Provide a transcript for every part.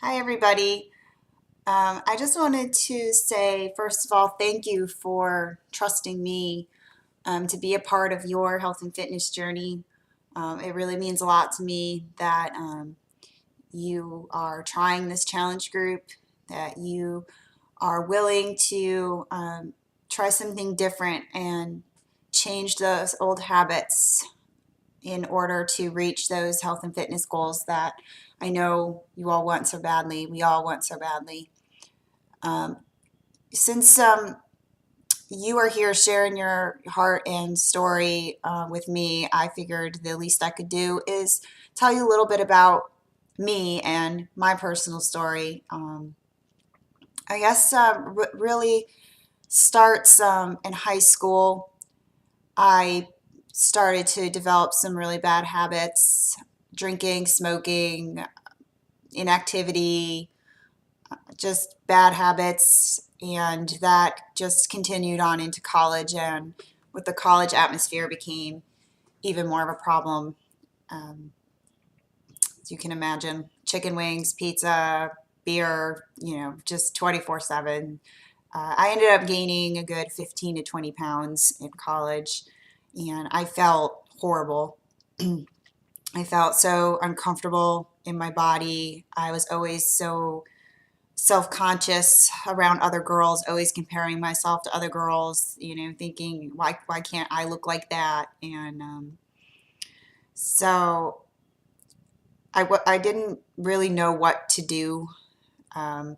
Hi, everybody. I just wanted to say, first of all, thank you for trusting me to be a part of your health and fitness journey. It really means a lot to me that you are trying this challenge group, that you are willing to try something different and change those old habits in order to reach those health and fitness goals that I know you all want so badly. We all want so badly. Um, since you are here sharing your heart and story with me, I figured the least I could do is tell you a little bit about me and my personal story. I guess really starts in high school. I started to develop some really bad habits: drinking, smoking, inactivity, just bad habits. And that just continued on into college. And with the college atmosphere, became even more of a problem. Um, as you can imagine, chicken wings, pizza, beer, just 24/7. I ended up gaining a good 15 to 20 pounds in college, and I felt horrible. I felt so uncomfortable in my body. I was always so self-conscious around other girls, always comparing myself to other girls, thinking, why can't I look like that? And so I didn't really know what to do. Um,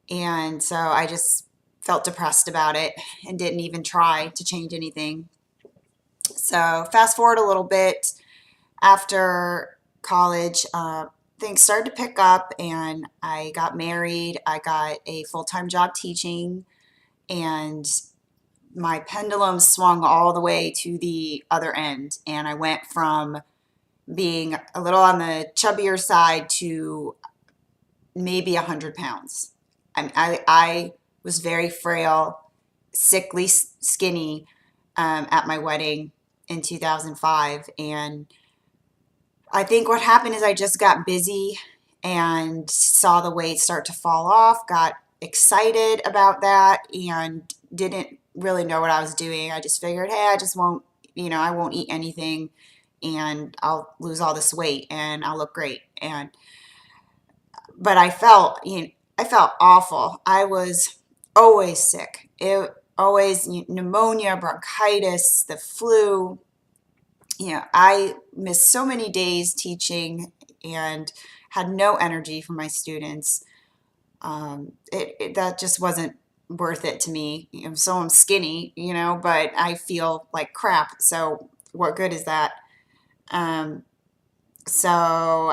and so I just felt depressed about it and didn't even try to change anything. So fast forward a little bit, after college, things started to pick up and I got married. I got a full-time job teaching, and my pendulum swung all the way to the other end. And I went from being a little on the chubbier side to maybe 100 pounds. I was very frail, sickly, skinny at my wedding in 2005. And I think what happened is I just got busy and saw the weight start to fall off, got excited about that, and didn't really know what I was doing. I just figured, hey, I just won't, I won't eat anything and I'll lose all this weight and I'll look great. But I felt awful. I was always sick. It always pneumonia, bronchitis, the flu. I missed so many days teaching and had no energy for my students. That just wasn't worth it to me. So I'm skinny, but I feel like crap. So what good is that? Um, so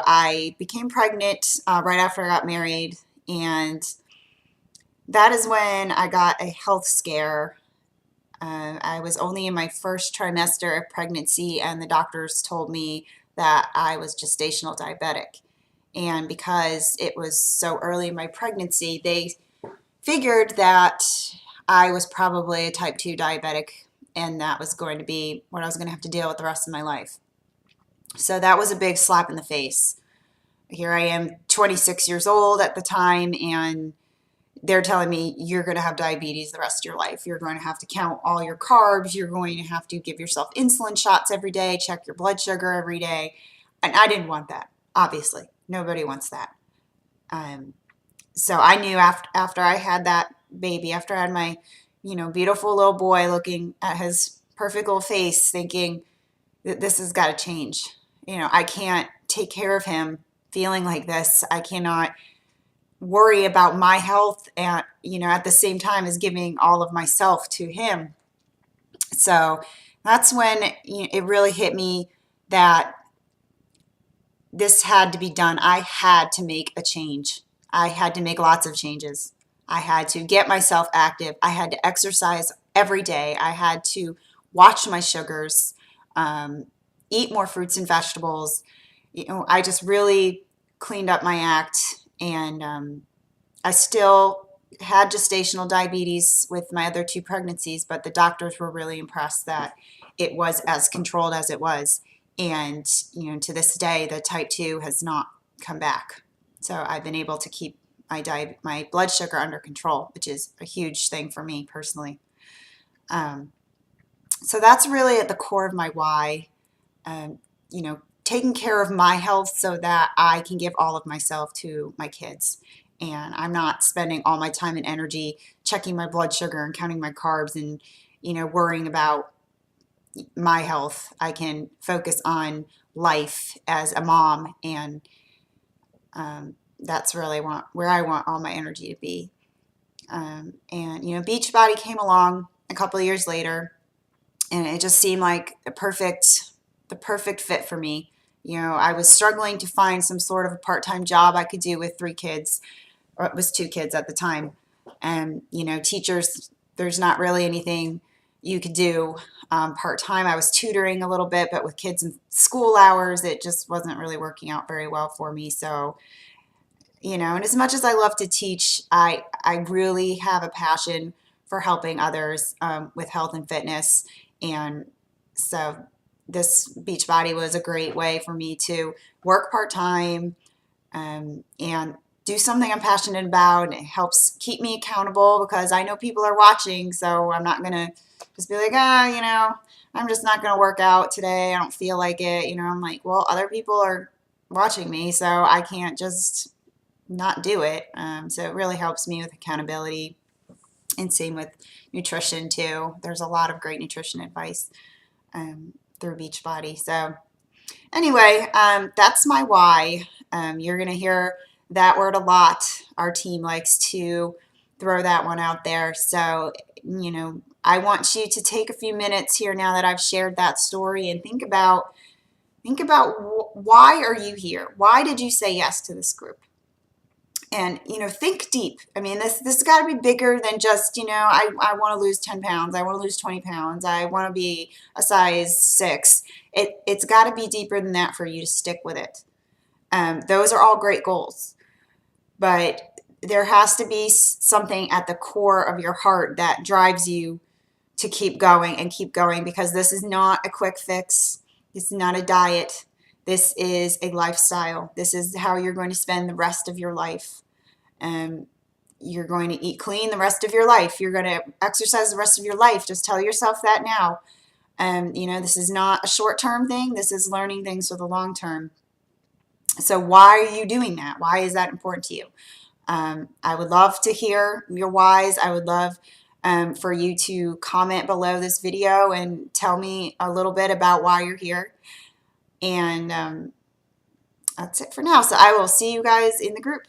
I became pregnant right after I got married, and that is when I got a health scare. I was only in my first trimester of pregnancy, and the doctors told me that I was gestational diabetic. And because it was so early in my pregnancy, they figured that I was probably a type 2 diabetic, and that was going to be what I was going to have to deal with the rest of my life. So that was a big slap in the face. Here I am, 26 years old at the time, and they're telling me you're going to have diabetes the rest of your life. You're going to have to count all your carbs. You're going to have to give yourself insulin shots every day, check your blood sugar every day. And I didn't want that, obviously. Nobody wants that. Um, so I knew after I had that baby, after I had my, beautiful little boy, looking at his perfect little face, thinking that this has got to change. I can't take care of him feeling like this. I cannot worry about my health and at the same time as giving all of myself to him. So that's when it really hit me that this had to be done. I had to make a change. I had to make lots of changes. I had to get myself active. I had to exercise every day. I had to watch my sugars, eat more fruits and vegetables. I just really cleaned up my act, and I still had gestational diabetes with my other two pregnancies, but the doctors were really impressed that it was as controlled as it was. And, to this day, the type 2 has not come back. So I've been able to keep my blood sugar under control, which is a huge thing for me personally. Um, so that's really at the core of my why. Um, you know, taking care of my health so that I can give all of myself to my kids. And I'm not spending all my time and energy checking my blood sugar and counting my carbs and, worrying about my health. I can focus on life as a mom, and that's really where I want all my energy to be. And Beachbody came along a couple of years later, and it just seemed like the perfect fit for me. I was struggling to find some sort of a part-time job I could do with 3 kids, or it was 2 kids at the time. And teachers, there's not really anything you could do part-time. I was tutoring a little bit, but with kids in school hours, it just wasn't really working out very well for me. So, and as much as I love to teach, I really have a passion for helping others with health and fitness. And so this Beachbody was a great way for me to work part-time and do something I'm passionate about. And it helps keep me accountable because I know people are watching, so I'm not going to just be like, I'm just not going to work out today. I don't feel like it. I'm like, well, other people are watching me, so I can't just not do it. So it really helps me with accountability, and same with nutrition too. There's a lot of great nutrition advice through Beachbody. So anyway, that's my why. You're going to hear that word a lot. Our team likes to throw that one out there. So, I want you to take a few minutes here now that I've shared that story and think about why are you here? Why did you say yes to this group? And think deep. I mean, this has got to be bigger than just I want to lose 10 pounds, I want to lose 20 pounds, I want to be a size 6. It's got to be deeper than that for you to stick with it. Those are all great goals, but there has to be something at the core of your heart that drives you to keep going and keep going, because this is not a quick fix. This is not a diet. This is a lifestyle. This is how you're going to spend the rest of your life. You're going to eat clean the rest of your life. You're going to exercise the rest of your life. Just tell yourself that now. This is not a short-term thing. This is learning things for the long term. So why are you doing that? Why is that important to you? I would love to hear your whys. I would love for you to comment below this video and tell me a little bit about why you're here. And that's it for now. So I will see you guys in the group.